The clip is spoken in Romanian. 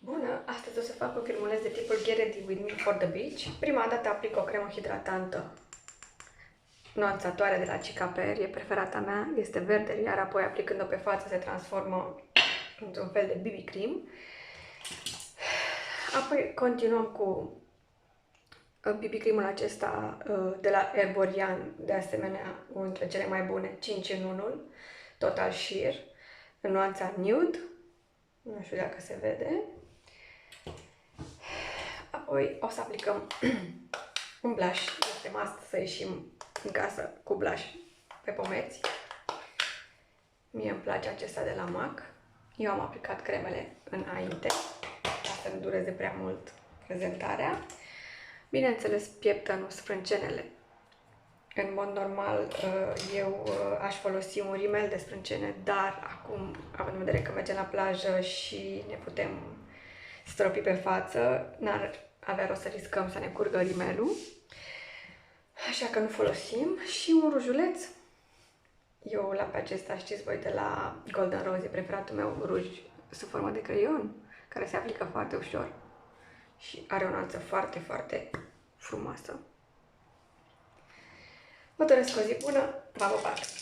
Bună! Astăzi o să fac un filmuleț de tipul Get Ready With Me for the Beach. Prima dată aplic o cremă hidratantă nuanțatoare de la Cicaper, e preferata mea, este verde, iar apoi aplicând-o pe față se transformă într-un fel de BB cream. Apoi continuăm cu BB cream-ul acesta de la Erborian, de asemenea unul dintre cele mai bune, 5 în 1, Total Sheer, în nuanța Nude, nu știu dacă se vede. Apoi o să aplicăm un blush, este must să ieșim în casă cu blush pe pomeți. Mie îmi place acesta de la MAC. Eu am aplicat cremele înainte, ca să nu dureze prea mult prezentarea. Bineînțeles, pieptănul, sprâncenele. În mod normal, eu aș folosi un rimel de sprâncene, dar acum, având în vedere că mergem la plajă și ne putem stropi pe față, n-ar avea rost să riscăm să ne curgă rimelul, așa că nu folosim. Și un rujuleț. Eu la pe acesta, știți voi, de la Golden Rose, e preferatul meu, ruj sub formă de creion, care se aplică foarte ușor și are o nuanță foarte, foarte frumoasă. Vă doresc o zi bună, v-am pupat!